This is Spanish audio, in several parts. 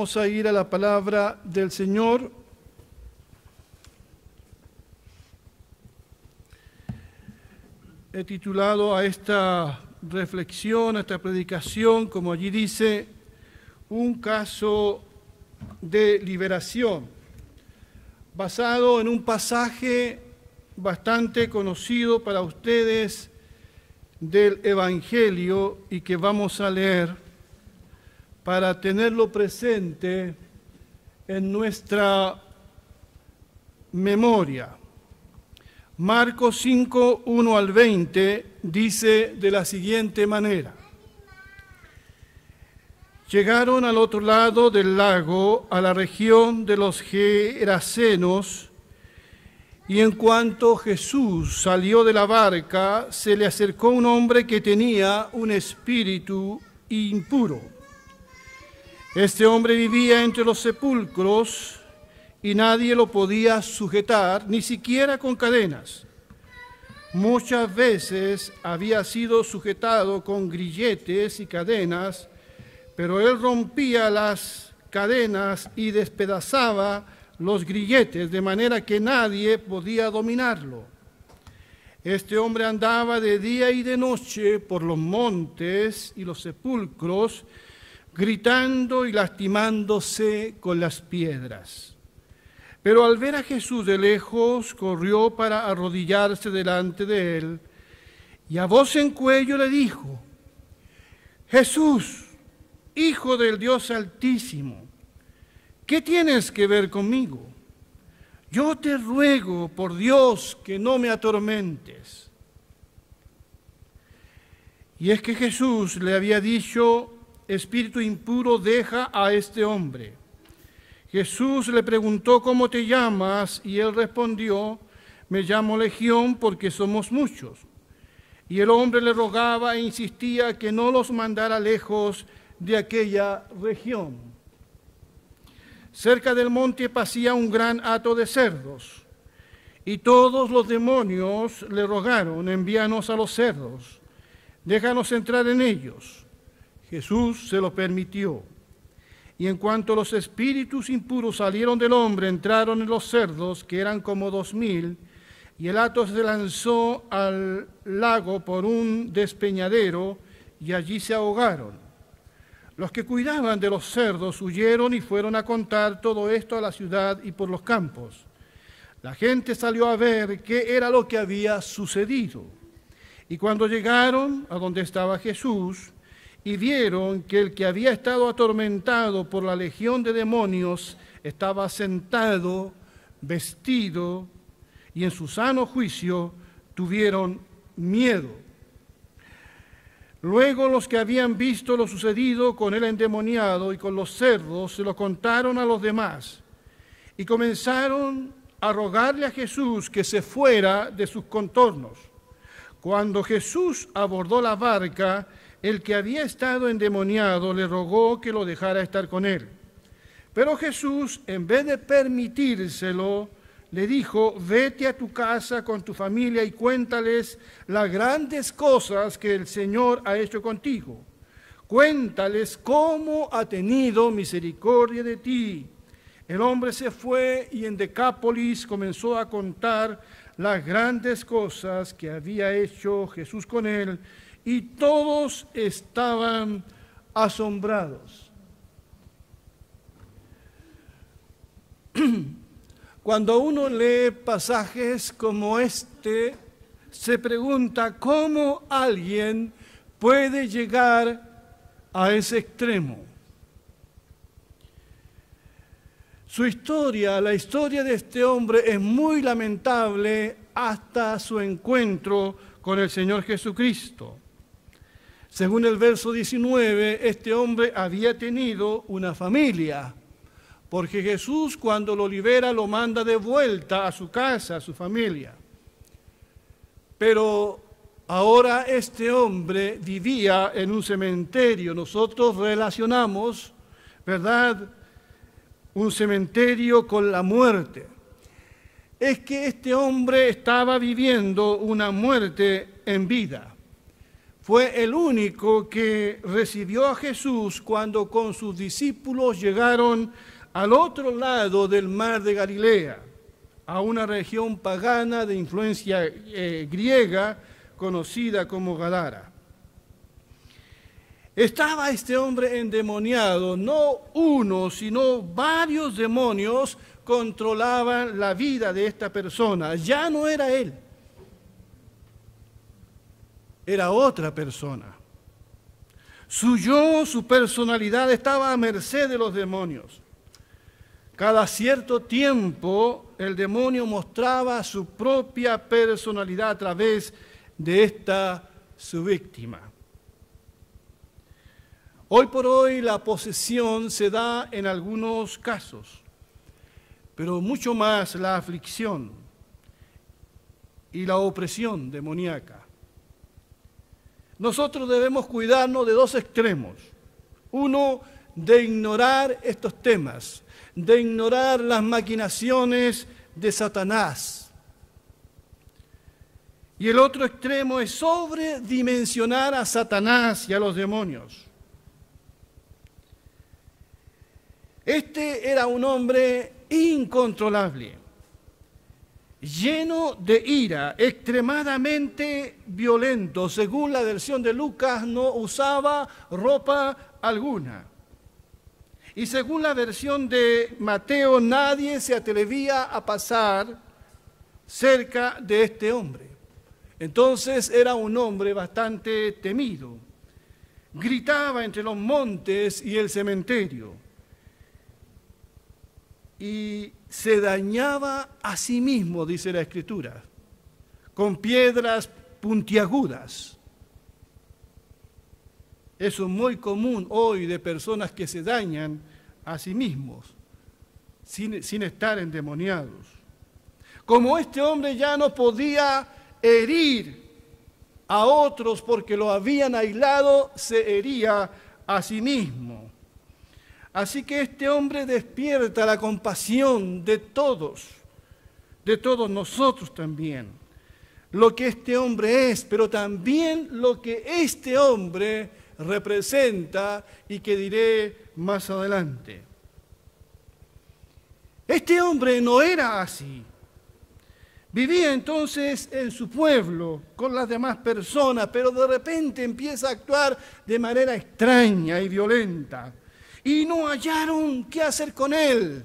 Vamos a ir a la palabra del Señor. He titulado a esta reflexión, a esta predicación, como allí dice, un caso de liberación, basado en un pasaje bastante conocido para ustedes del Evangelio y que vamos a leer para tenerlo presente en nuestra memoria. Marcos 5, 1 al 20 dice de la siguiente manera: llegaron al otro lado del lago, a la región de los Gerasenos, y en cuanto Jesús salió de la barca, se le acercó un hombre que tenía un espíritu impuro. Este hombre vivía entre los sepulcros y nadie lo podía sujetar, ni siquiera con cadenas. Muchas veces había sido sujetado con grilletes y cadenas, pero él rompía las cadenas y despedazaba los grilletes, de manera que nadie podía dominarlo. Este hombre andaba de día y de noche por los montes y los sepulcros, gritando y lastimándose con las piedras. Pero al ver a Jesús de lejos, corrió para arrodillarse delante de él, y a voz en cuello le dijo: Jesús, Hijo del Dios Altísimo, ¿qué tienes que ver conmigo? Yo te ruego, por Dios, que no me atormentes. Y es que Jesús le había dicho: espíritu impuro, deja a este hombre. Jesús le preguntó: ¿cómo te llamas? Y él respondió: me llamo Legión, porque somos muchos. Y el hombre le rogaba e insistía que no los mandara lejos de aquella región. Cerca del monte pacía un gran hato de cerdos, y todos los demonios le rogaron: envíanos a los cerdos, déjanos entrar en ellos. Jesús se lo permitió. Y en cuanto los espíritus impuros salieron del hombre, entraron en los cerdos, que eran como 2000, y el hato se lanzó al lago por un despeñadero, y allí se ahogaron. Los que cuidaban de los cerdos huyeron y fueron a contar todo esto a la ciudad y por los campos. La gente salió a ver qué era lo que había sucedido. Y cuando llegaron a donde estaba Jesús, y vieron que el que había estado atormentado por la legión de demonios estaba sentado, vestido, y en su sano juicio tuvieron miedo. Luego los que habían visto lo sucedido con el endemoniado y con los cerdos se lo contaron a los demás, y comenzaron a rogarle a Jesús que se fuera de sus contornos. Cuando Jesús abordó la barca, el que había estado endemoniado le rogó que lo dejara estar con él. Pero Jesús, en vez de permitírselo, le dijo: vete a tu casa con tu familia y cuéntales las grandes cosas que el Señor ha hecho contigo. Cuéntales cómo ha tenido misericordia de ti. El hombre se fue y en Decápolis comenzó a contar las grandes cosas que había hecho Jesús con él, y todos estaban asombrados. Cuando uno lee pasajes como este, se pregunta cómo alguien puede llegar a ese extremo. Su historia, la historia de este hombre, es muy lamentable hasta su encuentro con el Señor Jesucristo. Según el verso 19, este hombre había tenido una familia, porque Jesús, cuando lo libera, lo manda de vuelta a su casa, a su familia. Pero ahora este hombre vivía en un cementerio. Nosotros relacionamos, ¿verdad?, un cementerio con la muerte. Es que este hombre estaba viviendo una muerte en vida. fue el único que recibió a Jesús cuando con sus discípulos llegaron al otro lado del mar de Galilea, a una región pagana de influencia griega conocida como Gadara. Estaba este hombre endemoniado, no uno, sino varios demonios controlaban la vida de esta persona. Ya no era él, era otra persona. Su yo, su personalidad estaba a merced de los demonios. Cada cierto tiempo el demonio mostraba su propia personalidad a través de esta su víctima. Hoy por hoy la posesión se da en algunos casos, pero mucho más la aflicción y la opresión demoníaca. Nosotros debemos cuidarnos de dos extremos. Uno, de ignorar estos temas, de ignorar las maquinaciones de Satanás. Y el otro extremo es sobredimensionar a Satanás y a los demonios. Este era un hombre incontrolable, lleno de ira, extremadamente violento. Según la versión de Lucas, no usaba ropa alguna. Y según la versión de Mateo, nadie se atrevía a pasar cerca de este hombre. Entonces era un hombre bastante temido. Gritaba entre los montes y el cementerio. Y se dañaba a sí mismo, dice la Escritura, con piedras puntiagudas. Eso es muy común hoy de personas que se dañan a sí mismos sin estar endemoniados. Como este hombre ya no podía herir a otros porque lo habían aislado, se hería a sí mismo. Así que este hombre despierta la compasión de todos nosotros también. Lo que este hombre es, pero también lo que este hombre representa y que diré más adelante. Este hombre no era así. Vivía entonces en su pueblo con las demás personas, pero de repente empieza a actuar de manera extraña y violenta. Y no hallaron qué hacer con él,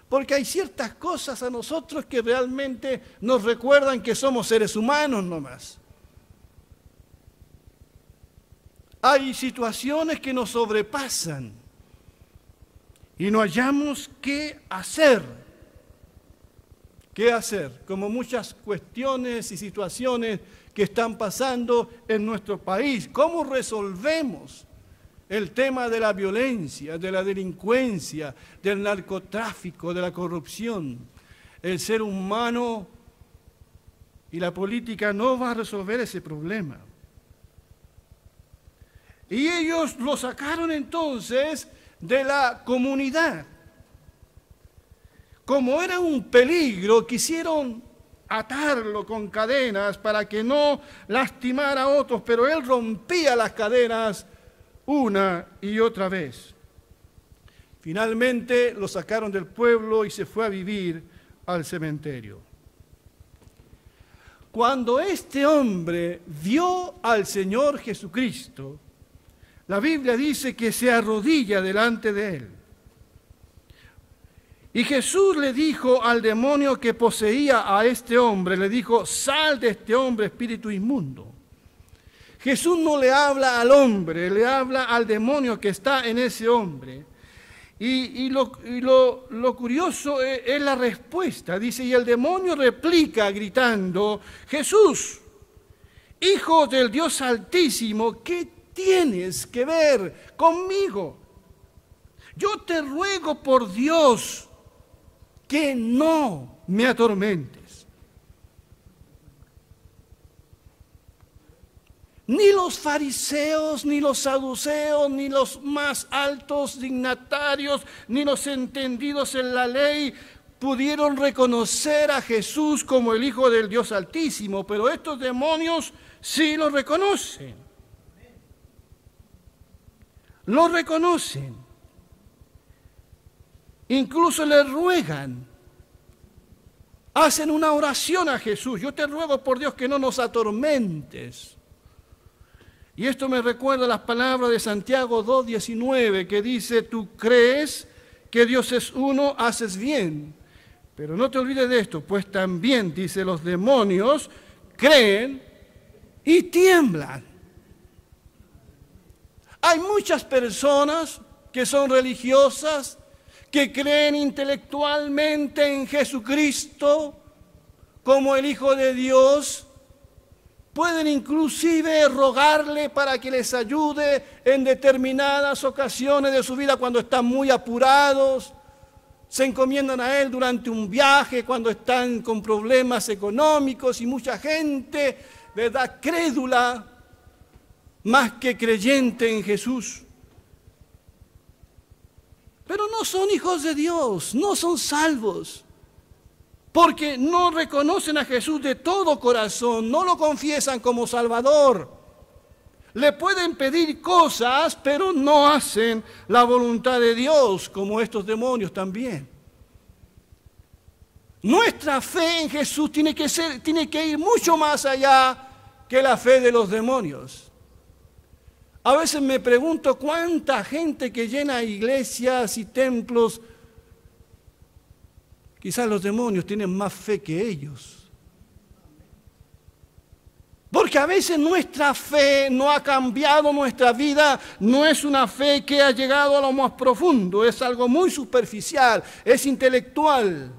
porque hay ciertas cosas a nosotros que realmente nos recuerdan que somos seres humanos nomás. Hay situaciones que nos sobrepasan y no hallamos qué hacer. ¿Qué hacer? Como muchas cuestiones y situaciones que están pasando en nuestro país. ¿Cómo resolvemos el tema de la violencia, de la delincuencia, del narcotráfico, de la corrupción? El ser humano y la política no va a resolver ese problema. Y ellos lo sacaron entonces de la comunidad. Como era un peligro, quisieron atarlo con cadenas para que no lastimara a otros, pero él rompía las cadenas una y otra vez. Finalmente lo sacaron del pueblo y se fue a vivir al cementerio. Cuando este hombre vio al Señor Jesucristo, la Biblia dice que se arrodilla delante de él. Y Jesús le dijo al demonio que poseía a este hombre, le dijo: sal de este hombre, espíritu inmundo. Jesús no le habla al hombre, le habla al demonio que está en ese hombre. Y lo curioso es la respuesta. Dice, y el demonio replica gritando: Jesús, Hijo del Dios Altísimo, ¿qué tienes que ver conmigo? Yo te ruego por Dios que no me atormentes. Ni los fariseos, ni los saduceos, ni los más altos dignatarios, ni los entendidos en la ley pudieron reconocer a Jesús como el Hijo del Dios Altísimo, pero estos demonios sí lo reconocen. Lo reconocen. Incluso le ruegan. Hacen una oración a Jesús. Yo te ruego por Dios que no nos atormentes. Y esto me recuerda las palabras de Santiago 2:19, que dice: tú crees que Dios es uno, haces bien. Pero no te olvides de esto, pues también, dice, los demonios creen y tiemblan. Hay muchas personas que son religiosas, que creen intelectualmente en Jesucristo como el Hijo de Dios. Pueden inclusive rogarle para que les ayude en determinadas ocasiones de su vida cuando están muy apurados. Se encomiendan a Él durante un viaje, cuando están con problemas económicos, y mucha gente, ¿verdad?, crédula, más que creyente en Jesús. Pero no son hijos de Dios, no son salvos, porque no reconocen a Jesús de todo corazón, no lo confiesan como Salvador. Le pueden pedir cosas, pero no hacen la voluntad de Dios, como estos demonios también. Nuestra fe en Jesús tiene que ir mucho más allá que la fe de los demonios. A veces me pregunto cuánta gente que llena iglesias y templos, quizás los demonios tienen más fe que ellos. Porque a veces nuestra fe no ha cambiado nuestra vida, no es una fe que ha llegado a lo más profundo, es algo muy superficial, es intelectual.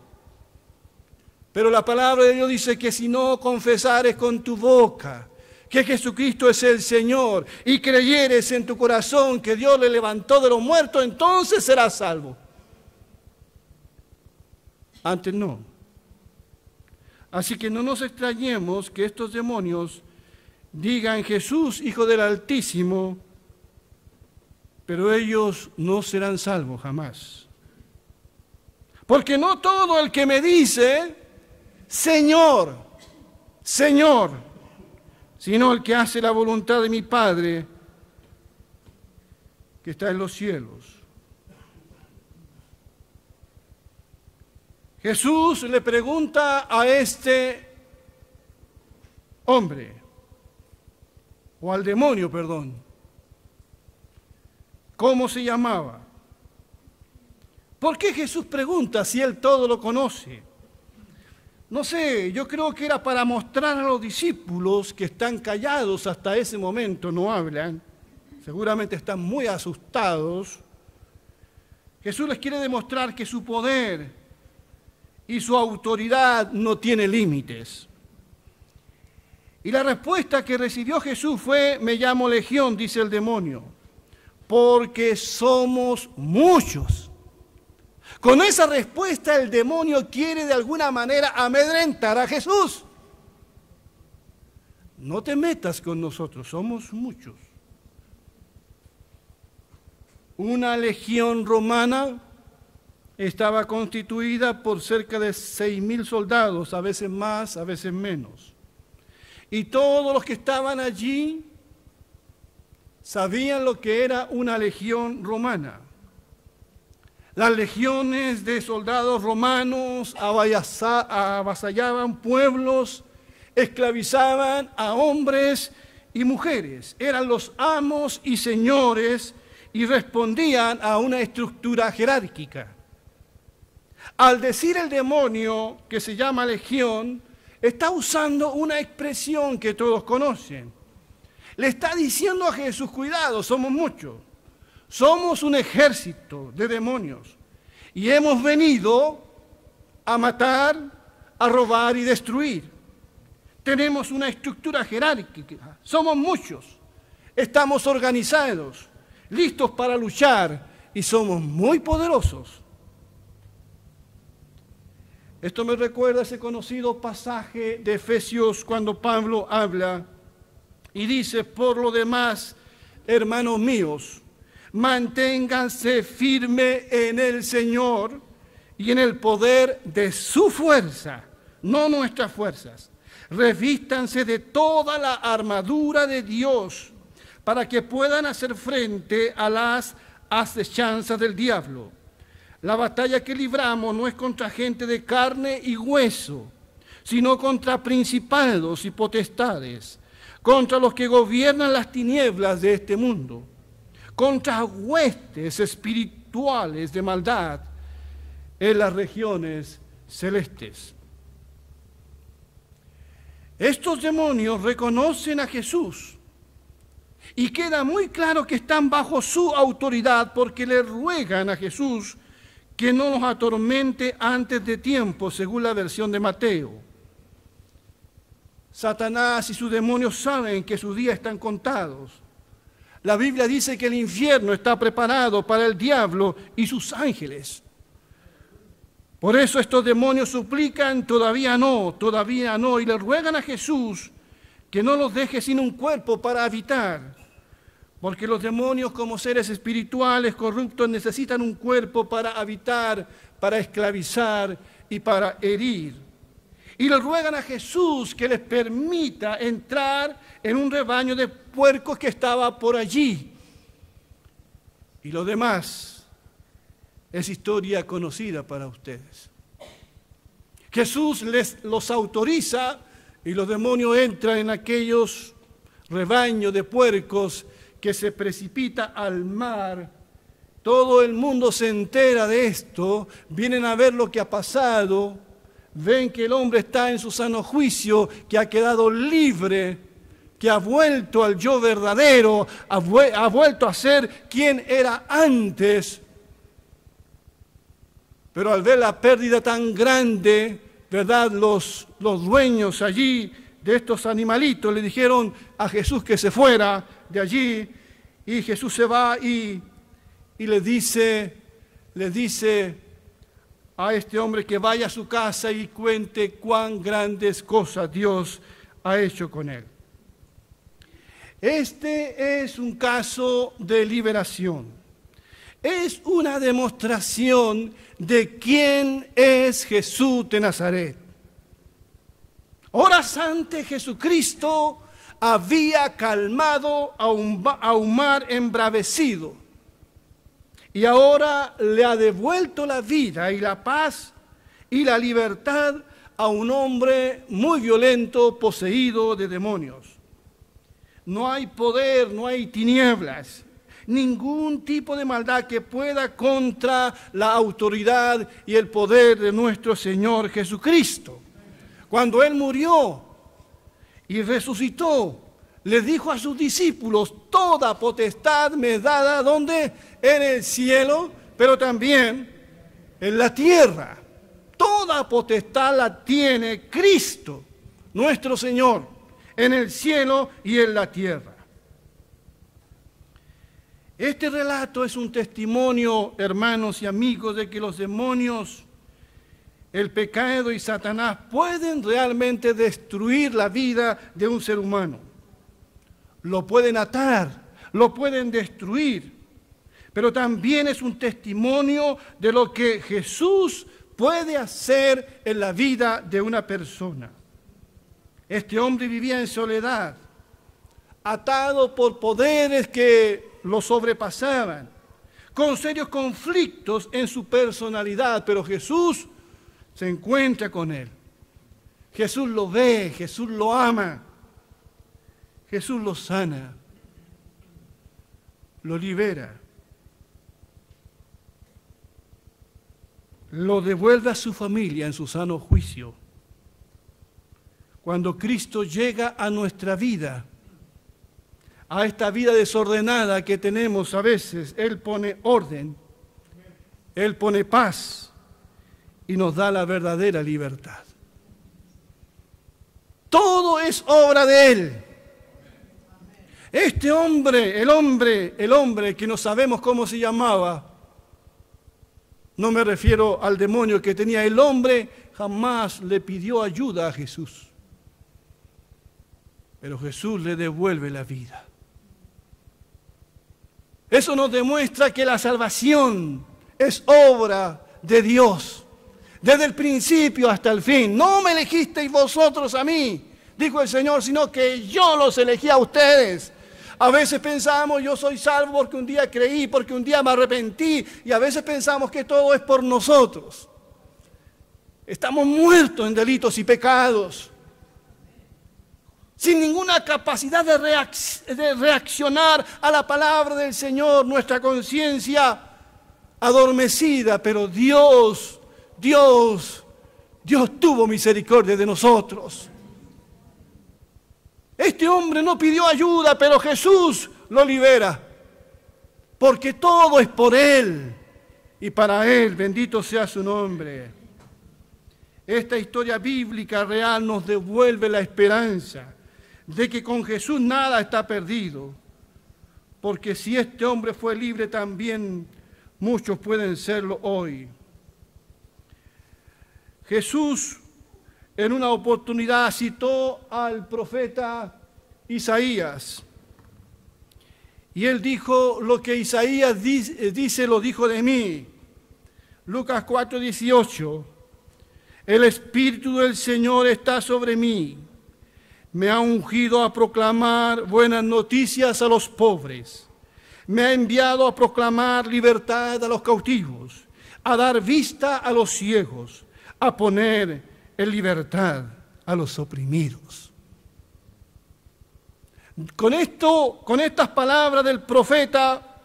Pero la palabra de Dios dice que si no confesares con tu boca que Jesucristo es el Señor y creyeres en tu corazón que Dios le levantó de los muertos, entonces serás salvo. Antes no. Así que no nos extrañemos que estos demonios digan Jesús, Hijo del Altísimo, pero ellos no serán salvos jamás. Porque no todo el que me dice, Señor, Señor, sino el que hace la voluntad de mi Padre que está en los cielos. Jesús le pregunta a este hombre, o al demonio, perdón, ¿cómo se llamaba? ¿Por qué Jesús pregunta si él todo lo conoce? No sé, yo creo que era para mostrar a los discípulos que están callados hasta ese momento, no hablan, seguramente están muy asustados. Jesús les quiere demostrar que su poder y su autoridad no tiene límites. Y la respuesta que recibió Jesús fue: me llamo Legión, dice el demonio, porque somos muchos. Con esa respuesta el demonio quiere de alguna manera amedrentar a Jesús. No te metas con nosotros, somos muchos. Una legión romana estaba constituida por cerca de 6.000 soldados, a veces más, a veces menos. Y todos los que estaban allí sabían lo que era una legión romana. Las legiones de soldados romanos avasallaban pueblos, esclavizaban a hombres y mujeres. Eran los amos y señores y respondían a una estructura jerárquica. Al decir el demonio que se llama legión, está usando una expresión que todos conocen. Le está diciendo a Jesús: cuidado, somos muchos. Somos un ejército de demonios y hemos venido a matar, a robar y destruir. Tenemos una estructura jerárquica, somos muchos, estamos organizados, listos para luchar y somos muy poderosos. Esto me recuerda ese conocido pasaje de Efesios cuando Pablo habla y dice: por lo demás, hermanos míos, manténganse firmes en el Señor y en el poder de su fuerza, no nuestras fuerzas. Revístanse de toda la armadura de Dios para que puedan hacer frente a las acechanzas del diablo. La batalla que libramos no es contra gente de carne y hueso, sino contra principados y potestades, contra los que gobiernan las tinieblas de este mundo, contra huestes espirituales de maldad en las regiones celestes. Estos demonios reconocen a Jesús y queda muy claro que están bajo su autoridad porque le ruegan a Jesús que no los atormente antes de tiempo, según la versión de Mateo. Satanás y sus demonios saben que sus días están contados. La Biblia dice que el infierno está preparado para el diablo y sus ángeles. Por eso estos demonios suplican, todavía no, y le ruegan a Jesús que no los deje sin un cuerpo para habitar. Porque los demonios, como seres espirituales corruptos, necesitan un cuerpo para habitar, para esclavizar y para herir. Y le ruegan a Jesús que les permita entrar en un rebaño de puercos que estaba por allí. Y lo demás es historia conocida para ustedes. Jesús los autoriza y los demonios entran en aquellos rebaños de puercos que se precipita al mar. Todo el mundo se entera de esto, vienen a ver lo que ha pasado, ven que el hombre está en su sano juicio, que ha quedado libre, que ha vuelto al yo verdadero, ha vuelto a ser quien era antes. Pero al ver la pérdida tan grande, ¿verdad? Los dueños allí de estos animalitos le dijeron a Jesús que se fuera de allí, y Jesús se va y le dice a este hombre que vaya a su casa y cuente cuán grandes cosas Dios ha hecho con él. Este es un caso de liberación. Es una demostración de quién es Jesús de Nazaret. Horas antes Jesucristo había calmado a un mar embravecido y ahora le ha devuelto la vida y la paz y la libertad a un hombre muy violento, poseído de demonios. No hay poder, no hay tinieblas, ningún tipo de maldad que pueda contra la autoridad y el poder de nuestro Señor Jesucristo. Cuando Él murió y resucitó, le dijo a sus discípulos: toda potestad me es dada, ¿dónde? En el cielo, pero también en la tierra. Toda potestad la tiene Cristo, nuestro Señor, en el cielo y en la tierra. Este relato es un testimonio, hermanos y amigos, de que los demonios, el pecado y Satanás pueden realmente destruir la vida de un ser humano. Lo pueden atar, lo pueden destruir, pero también es un testimonio de lo que Jesús puede hacer en la vida de una persona. Este hombre vivía en soledad, atado por poderes que lo sobrepasaban, con serios conflictos en su personalidad, pero Jesús se encuentra con él. Jesús lo ve, Jesús lo ama, Jesús lo sana, lo libera, lo devuelve a su familia en su sano juicio. Cuando Cristo llega a nuestra vida, a esta vida desordenada que tenemos a veces, Él pone orden, Él pone paz y nos da la verdadera libertad. Todo es obra de Él. Este hombre, el hombre que no sabemos cómo se llamaba, no me refiero al demonio que tenía, el hombre jamás le pidió ayuda a Jesús. Pero Jesús le devuelve la vida. Eso nos demuestra que la salvación es obra de Dios, desde el principio hasta el fin. No me elegisteis vosotros a mí, dijo el Señor, sino que yo los elegí a ustedes. A veces pensamos, yo soy salvo porque un día creí, porque un día me arrepentí, y a veces pensamos que todo es por nosotros. Estamos muertos en delitos y pecados, sin ninguna capacidad de reaccionar a la palabra del Señor, nuestra conciencia adormecida, pero Dios tuvo misericordia de nosotros. Este hombre no pidió ayuda, pero Jesús lo libera, porque todo es por Él y para Él, bendito sea su nombre. Esta historia bíblica real nos devuelve la esperanza de que con Jesús nada está perdido, porque si este hombre fue libre, también muchos pueden serlo hoy. Jesús en una oportunidad citó al profeta Isaías, y él dijo: lo que Isaías dice lo dijo de mí. Lucas 4:18, el Espíritu del Señor está sobre mí, me ha ungido a proclamar buenas noticias a los pobres, me ha enviado a proclamar libertad a los cautivos, a dar vista a los ciegos, a poner en libertad a los oprimidos. Con estas palabras del profeta,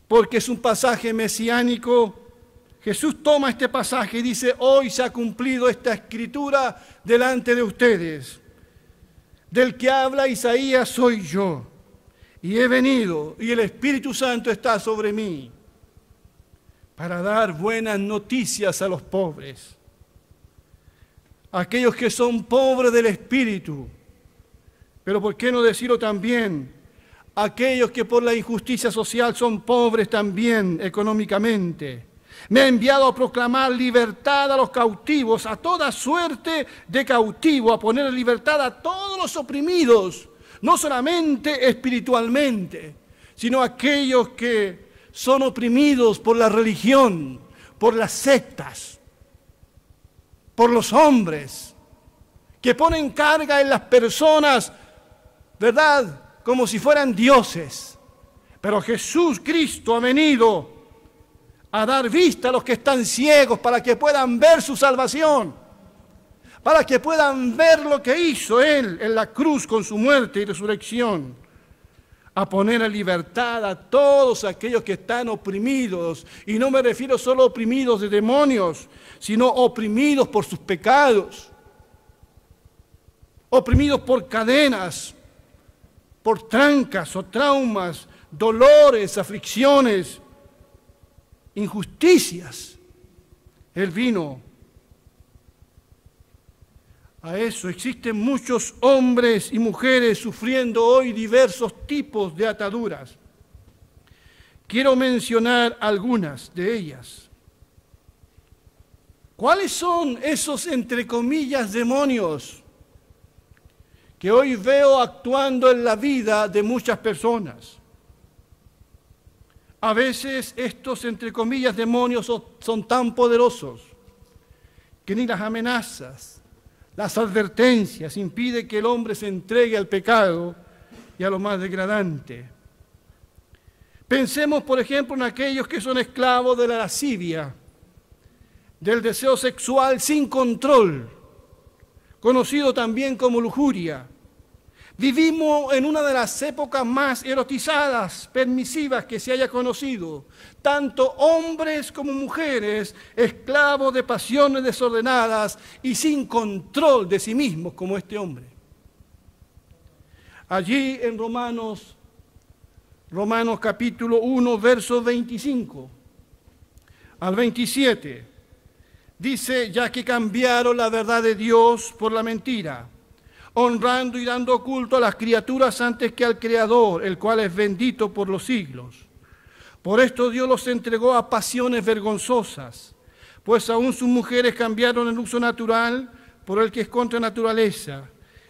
porque es un pasaje mesiánico, Jesús toma este pasaje y dice: hoy se ha cumplido esta escritura delante de ustedes. Del que habla Isaías soy yo, y he venido, y el Espíritu Santo está sobre mí, para dar buenas noticias a los pobres, aquellos que son pobres del espíritu, pero ¿por qué no decirlo también? Aquellos que por la injusticia social son pobres también económicamente. Me ha enviado a proclamar libertad a los cautivos, a toda suerte de cautivo, a poner en libertad a todos los oprimidos, no solamente espiritualmente, sino aquellos que son oprimidos por la religión, por las sectas, por los hombres, que ponen carga en las personas, ¿verdad?, como si fueran dioses. Pero Jesús Cristo ha venido a dar vista a los que están ciegos para que puedan ver su salvación, para que puedan ver lo que hizo Él en la cruz con su muerte y resurrección, a poner en libertad a todos aquellos que están oprimidos. Y no me refiero solo a oprimidos de demonios, sino oprimidos por sus pecados, oprimidos por cadenas, por trancas o traumas, dolores, aflicciones, injusticias. Él vino a eso. Existen muchos hombres y mujeres sufriendo hoy diversos tipos de ataduras. Quiero mencionar algunas de ellas. ¿Cuáles son esos, entre comillas, demonios que hoy veo actuando en la vida de muchas personas? A veces estos, entre comillas, demonios son tan poderosos que ni las amenazas, las advertencias impiden que el hombre se entregue al pecado y a lo más degradante. Pensemos, por ejemplo, en aquellos que son esclavos de la lascivia, del deseo sexual sin control, conocido también como lujuria. Vivimos en una de las épocas más erotizadas, permisivas que se haya conocido. Tanto hombres como mujeres, esclavos de pasiones desordenadas y sin control de sí mismos, como este hombre. Allí en Romanos capítulo 1, versos 25 al 27, dice: ya que cambiaron la verdad de Dios por la mentira, honrando y dando culto a las criaturas antes que al Creador, el cual es bendito por los siglos. Por esto Dios los entregó a pasiones vergonzosas, pues aún sus mujeres cambiaron el uso natural por el que es contra naturaleza,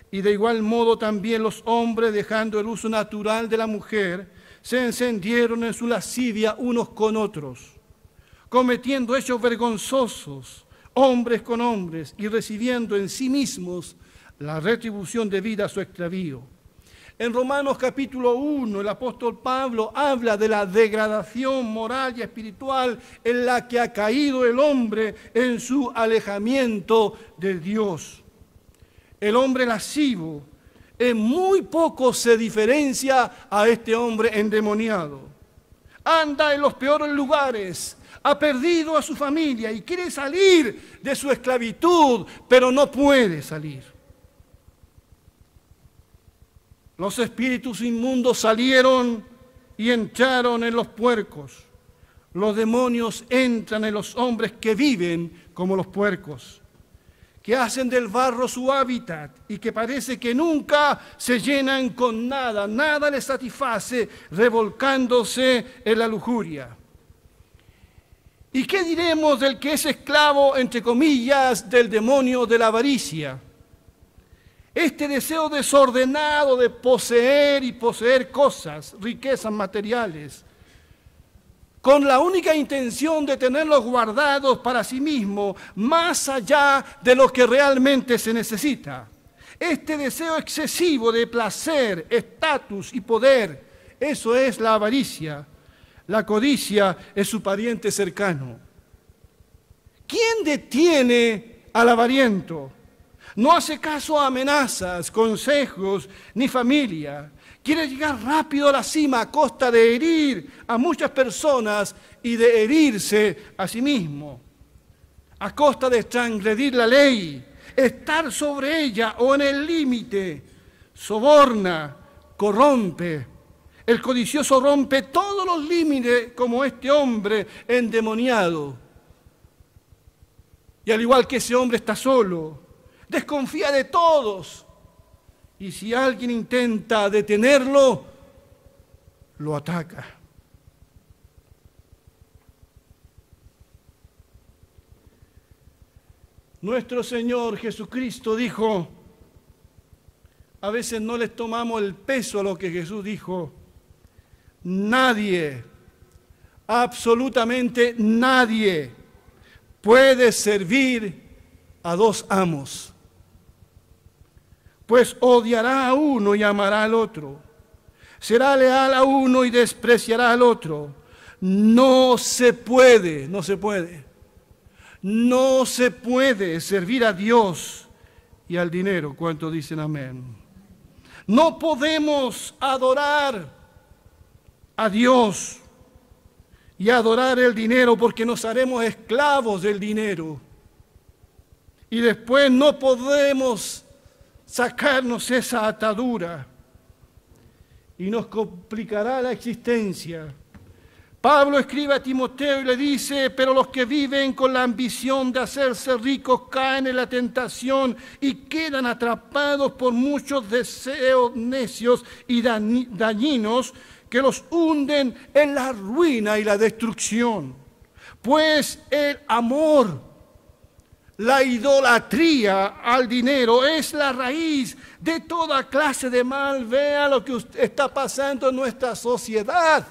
y de igual modo también los hombres, dejando el uso natural de la mujer, se encendieron en su lascivia unos con otros, cometiendo hechos vergonzosos, hombres con hombres, y recibiendo en sí mismos la retribución debida a su extravío. En Romanos capítulo 1, el apóstol Pablo habla de la degradación moral y espiritual en la que ha caído el hombre en su alejamiento de Dios. El hombre lascivo en muy poco se diferencia a este hombre endemoniado. Anda en los peores lugares, ha perdido a su familia y quiere salir de su esclavitud, pero no puede salir. Los espíritus inmundos salieron y entraron en los puercos. Los demonios entran en los hombres que viven como los puercos, que hacen del barro su hábitat y que parece que nunca se llenan con nada, nada les satisface, revolcándose en la lujuria. ¿Y qué diremos del que es esclavo, entre comillas, del demonio de la avaricia? Este deseo desordenado de poseer y poseer cosas, riquezas materiales, con la única intención de tenerlos guardados para sí mismo, más allá de lo que realmente se necesita. Este deseo excesivo de placer, estatus y poder, eso es la avaricia. La codicia es su pariente cercano. ¿Quién detiene al avariento? No hace caso a amenazas, consejos, ni familia. Quiere llegar rápido a la cima a costa de herir a muchas personas y de herirse a sí mismo. A costa de transgredir la ley, estar sobre ella o en el límite. Soborna, corrompe. El codicioso rompe todos los límites como este hombre endemoniado. Y al igual que ese hombre está solo, desconfía de todos. Y si alguien intenta detenerlo, lo ataca. Nuestro Señor Jesucristo dijo, a veces no les tomamos el peso a lo que Jesús dijo, nadie, absolutamente nadie, puede servir a dos amos. Pues odiará a uno y amará al otro. Será leal a uno y despreciará al otro. No se puede servir a Dios y al dinero. ¿Cuántos dicen amén? No podemos adorar a Dios y adorar el dinero porque nos haremos esclavos del dinero. Y después no podemos sacarnos esa atadura y nos complicará la existencia. Pablo escribe a Timoteo y le dice, pero los que viven con la ambición de hacerse ricos caen en la tentación y quedan atrapados por muchos deseos necios y dañinos que los hunden en la ruina y la destrucción. Pues el amor, la idolatría al dinero es la raíz de toda clase de mal. Vea lo que está pasando en nuestra sociedad.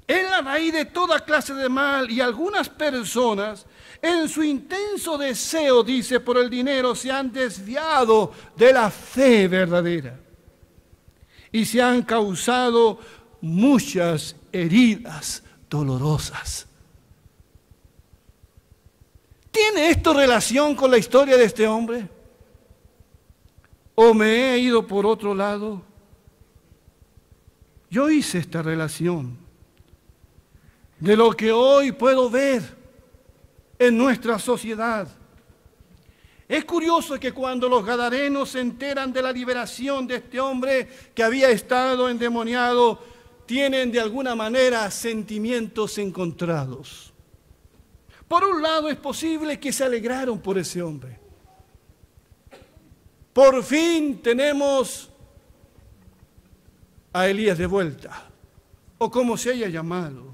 Es la raíz de toda clase de mal y algunas personas en su intenso deseo, dice, por el dinero se han desviado de la fe verdadera y se han causado muchas heridas dolorosas. ¿Tiene esto relación con la historia de este hombre? ¿O me he ido por otro lado? Yo hice esta relación de lo que hoy puedo ver en nuestra sociedad. Es curioso que cuando los gadarenos se enteran de la liberación de este hombre que había estado endemoniado, tienen de alguna manera sentimientos encontrados. Por un lado es posible que se alegraron por ese hombre. Por fin tenemos a Elías de vuelta, o como se haya llamado.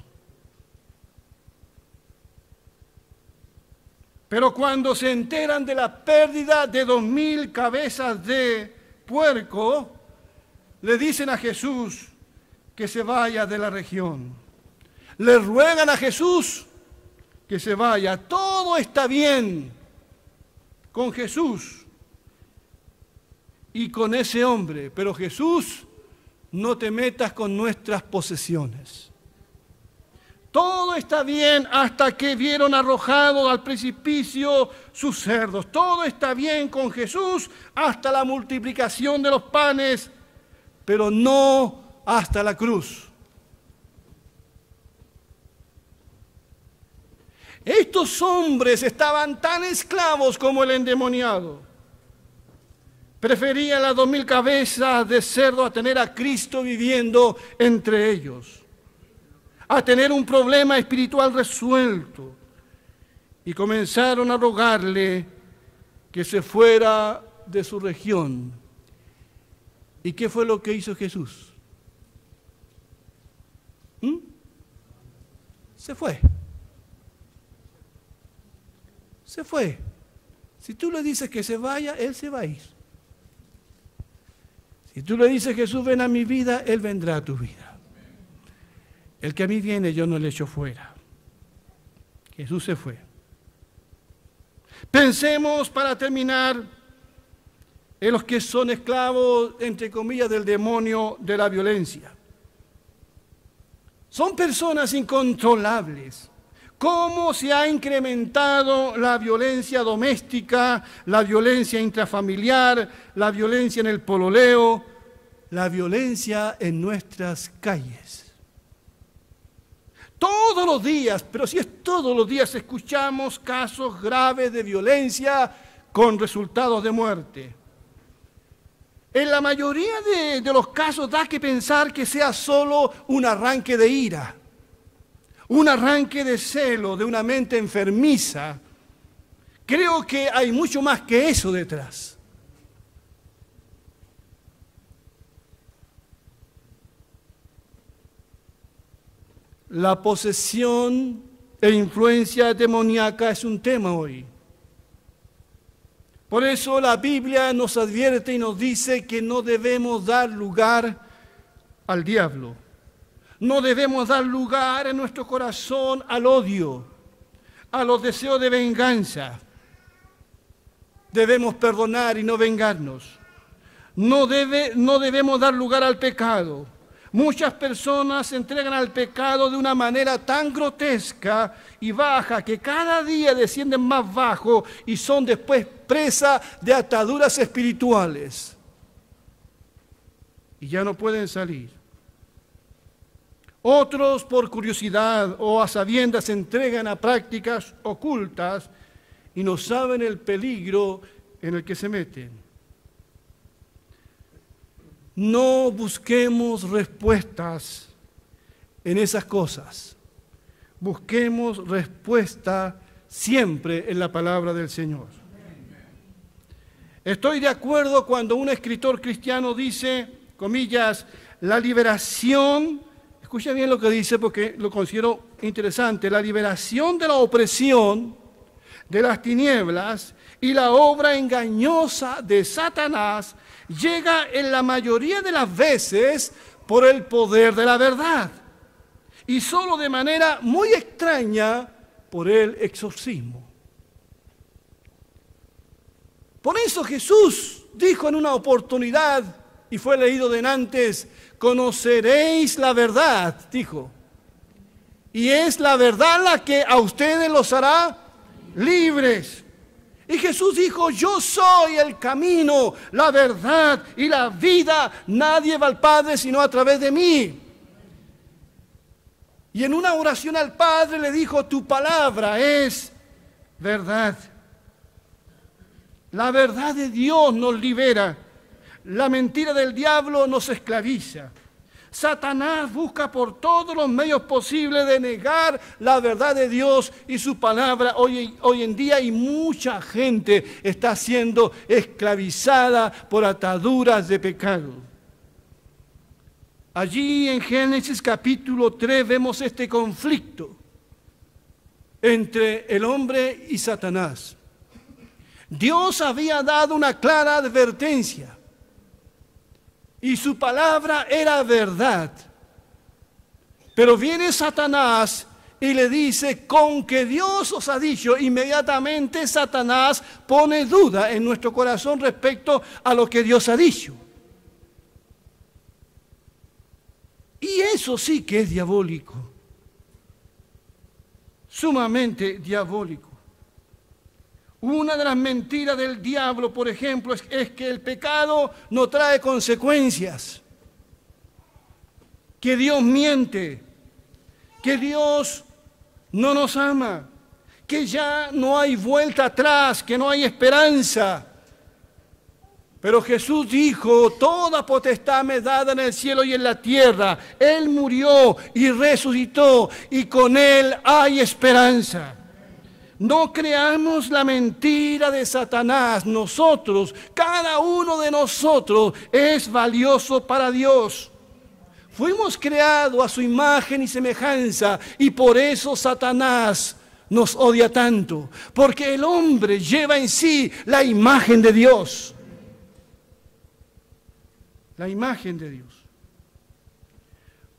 Pero cuando se enteran de la pérdida de 2,000 cabezas de puerco, le dicen a Jesús, que se vaya de la región. Le ruegan a Jesús que se vaya. Todo está bien con Jesús y con ese hombre, pero Jesús, no te metas con nuestras posesiones. Todo está bien hasta que vieron arrojado al precipicio sus cerdos. Todo está bien con Jesús hasta la multiplicación de los panes, pero no hasta la cruz. Estos hombres estaban tan esclavos como el endemoniado. Preferían las 2.000 cabezas de cerdo a tener a Cristo viviendo entre ellos, a tener un problema espiritual resuelto. Y comenzaron a rogarle que se fuera de su región. ¿Y qué fue lo que hizo Jesús? Se fue. Se fue. Si tú le dices que se vaya, Él se va a ir. Si tú le dices, Jesús, ven a mi vida, Él vendrá a tu vida. El que a mí viene, yo no le echo fuera. Jesús se fue. Pensemos, para terminar, en los que son esclavos, entre comillas, del demonio de la violencia. Son personas incontrolables. ¿Cómo se ha incrementado la violencia doméstica, la violencia intrafamiliar, la violencia en el pololeo, la violencia en nuestras calles? Todos los días, pero si es todos los días, escuchamos casos graves de violencia con resultados de muerte. En la mayoría de los casos da que pensar que sea solo un arranque de ira, un arranque de celo de una mente enfermiza. Creo que hay mucho más que eso detrás. La posesión e influencia demoníaca es un tema hoy. Por eso la Biblia nos advierte y nos dice que no debemos dar lugar al diablo. No debemos dar lugar en nuestro corazón al odio, a los deseos de venganza. Debemos perdonar y no vengarnos. No debemos dar lugar al pecado. Muchas personas se entregan al pecado de una manera tan grotesca y baja que cada día descienden más bajo y son después presa de ataduras espirituales. Y ya no pueden salir. Otros, por curiosidad o a sabiendas, se entregan a prácticas ocultas y no saben el peligro en el que se meten. No busquemos respuestas en esas cosas. Busquemos respuesta siempre en la palabra del Señor. Estoy de acuerdo cuando un escritor cristiano dice, comillas, la liberación, escucha bien lo que dice porque lo considero interesante, la liberación de la opresión, de las tinieblas y la obra engañosa de Satanás llega en la mayoría de las veces por el poder de la verdad y solo de manera muy extraña por el exorcismo. Por eso Jesús dijo en una oportunidad, y fue leído denantes, conoceréis la verdad, dijo, y es la verdad la que a ustedes los hará libres. Y Jesús dijo, yo soy el camino, la verdad y la vida. Nadie va al Padre sino a través de mí. Y en una oración al Padre le dijo, tu palabra es verdad. La verdad de Dios nos libera. La mentira del diablo nos esclaviza. Satanás busca por todos los medios posibles de negar la verdad de Dios y su palabra hoy en día, y mucha gente está siendo esclavizada por ataduras de pecado. Allí en Génesis capítulo 3 vemos este conflicto entre el hombre y Satanás. Dios había dado una clara advertencia. Y su palabra era verdad. Pero viene Satanás y le dice, con que Dios os ha dicho, inmediatamente Satanás pone duda en nuestro corazón respecto a lo que Dios ha dicho. Y eso sí que es diabólico, sumamente diabólico. Una de las mentiras del diablo, por ejemplo, es que el pecado no trae consecuencias, que Dios miente, que Dios no nos ama, que ya no hay vuelta atrás, que no hay esperanza. Pero Jesús dijo, toda potestad me es dada en el cielo y en la tierra. Él murió y resucitó y con Él hay esperanza. No creamos la mentira de Satanás. Nosotros, cada uno de nosotros es valioso para Dios. Fuimos creados a su imagen y semejanza y por eso Satanás nos odia tanto. Porque el hombre lleva en sí la imagen de Dios. La imagen de Dios.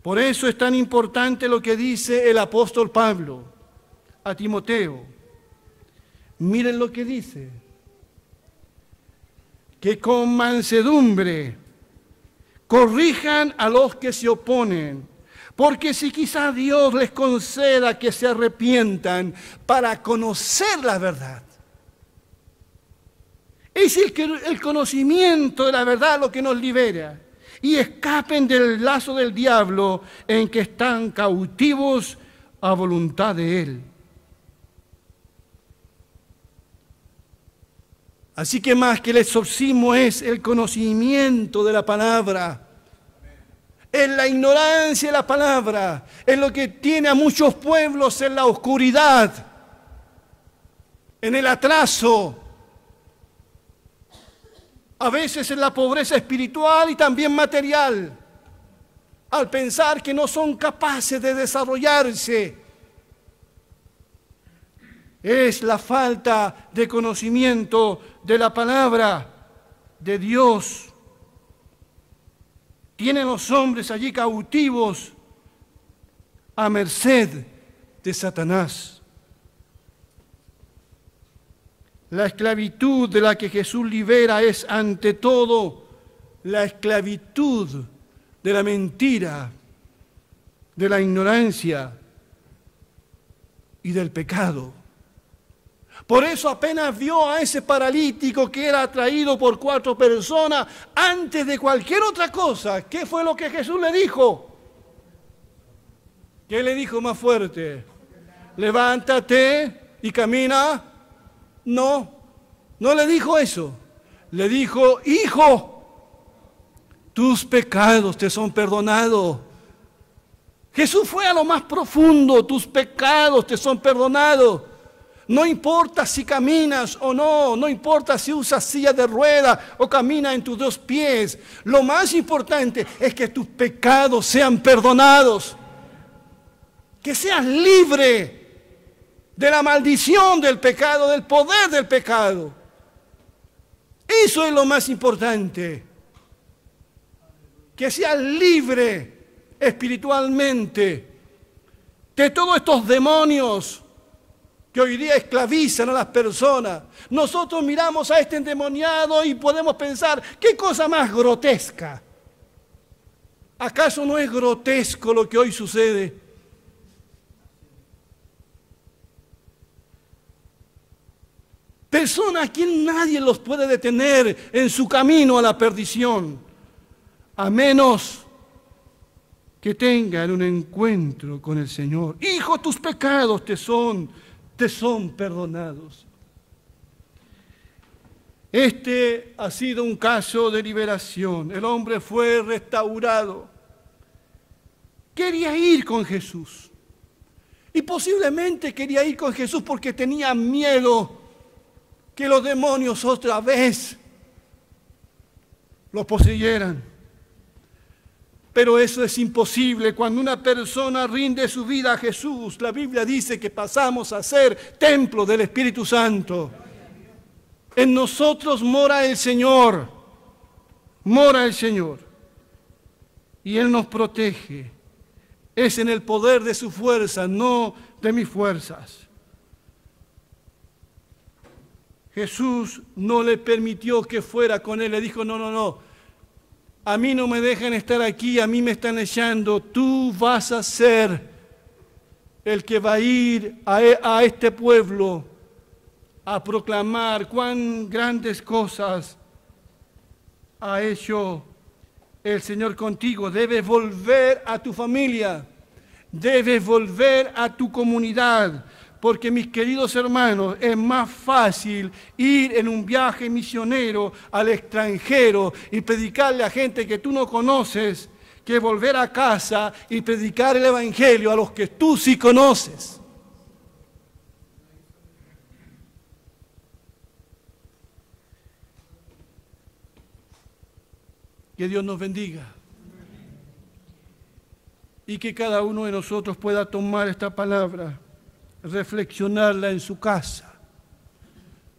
Por eso es tan importante lo que dice el apóstol Pablo a Timoteo. Miren lo que dice. Que con mansedumbre corrijan a los que se oponen, porque si quizá Dios les conceda que se arrepientan para conocer la verdad. Es el conocimiento de la verdad lo que nos libera y escapen del lazo del diablo en que están cautivos a voluntad de él. Así que más que el exorcismo es el conocimiento de la palabra, es la ignorancia de la palabra, es lo que tiene a muchos pueblos en la oscuridad, en el atraso, a veces en la pobreza espiritual y también material, al pensar que no son capaces de desarrollarse. Es la falta de conocimiento de la palabra de Dios. Tienen los hombres allí cautivos a merced de Satanás. La esclavitud de la que Jesús libera es ante todo la esclavitud de la mentira, de la ignorancia y del pecado. Por eso apenas vio a ese paralítico que era atraído por 4 personas, antes de cualquier otra cosa, ¿qué fue lo que Jesús le dijo? ¿Qué le dijo más fuerte? Levántate y camina. No, no le dijo eso. Le dijo, hijo, tus pecados te son perdonados. Jesús fue a lo más profundo, tus pecados te son perdonados. No importa si caminas o no, no importa si usas silla de ruedas o caminas en tus 2 pies. Lo más importante es que tus pecados sean perdonados. Que seas libre de la maldición del pecado, del poder del pecado. Eso es lo más importante. Que seas libre espiritualmente de todos estos demonios que hoy día esclavizan a las personas. Nosotros miramos a este endemoniado y podemos pensar, ¿qué cosa más grotesca? ¿Acaso no es grotesco lo que hoy sucede? Personas que nadie los puede detener en su camino a la perdición, a menos que tengan un encuentro con el Señor. Hijo, tus pecados te son perdonados. Este ha sido un caso de liberación. El hombre fue restaurado. Quería ir con Jesús. Y posiblemente quería ir con Jesús porque tenía miedo que los demonios otra vez lo poseyeran. Pero eso es imposible. Cuando una persona rinde su vida a Jesús, la Biblia dice que pasamos a ser templo del Espíritu Santo. En nosotros mora el Señor. Mora el Señor. Y Él nos protege. Es en el poder de su fuerza, no de mis fuerzas. Jesús no le permitió que fuera con él. Le dijo, no. A mí no me dejan estar aquí, a mí me están echando. Tú vas a ser el que va a ir a este pueblo a proclamar cuán grandes cosas ha hecho el Señor contigo. Debes volver a tu familia, debes volver a tu comunidad, porque mis queridos hermanos, es más fácil ir en un viaje misionero al extranjero y predicarle a gente que tú no conoces, que volver a casa y predicar el Evangelio a los que tú sí conoces. Que Dios nos bendiga y que cada uno de nosotros pueda tomar esta palabra, reflexionarla en su casa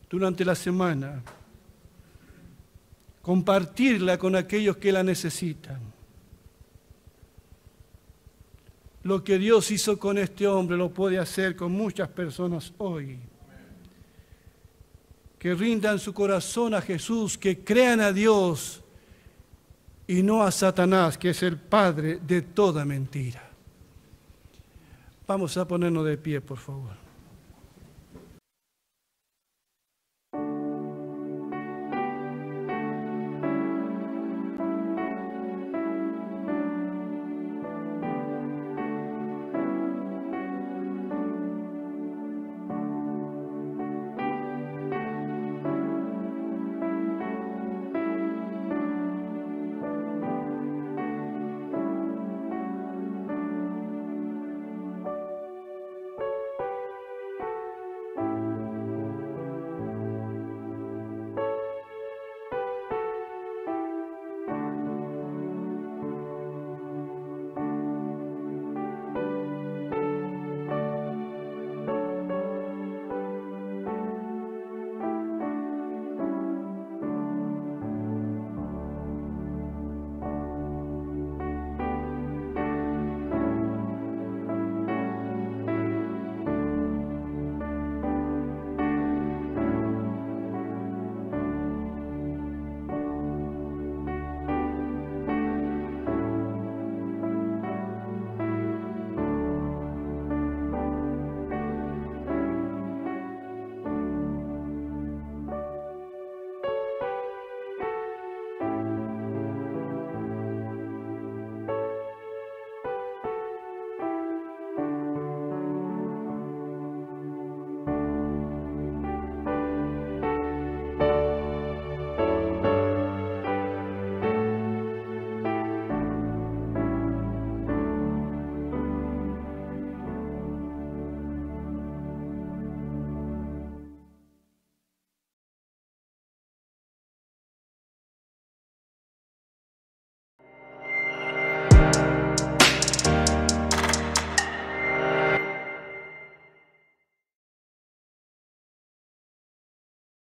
durante la semana, compartirla con aquellos que la necesitan. Lo que Dios hizo con este hombre lo puede hacer con muchas personas hoy. Que rindan su corazón a Jesús, que crean a Dios y no a Satanás, que es el padre de toda mentira. Vamos a ponernos de pie, por favor.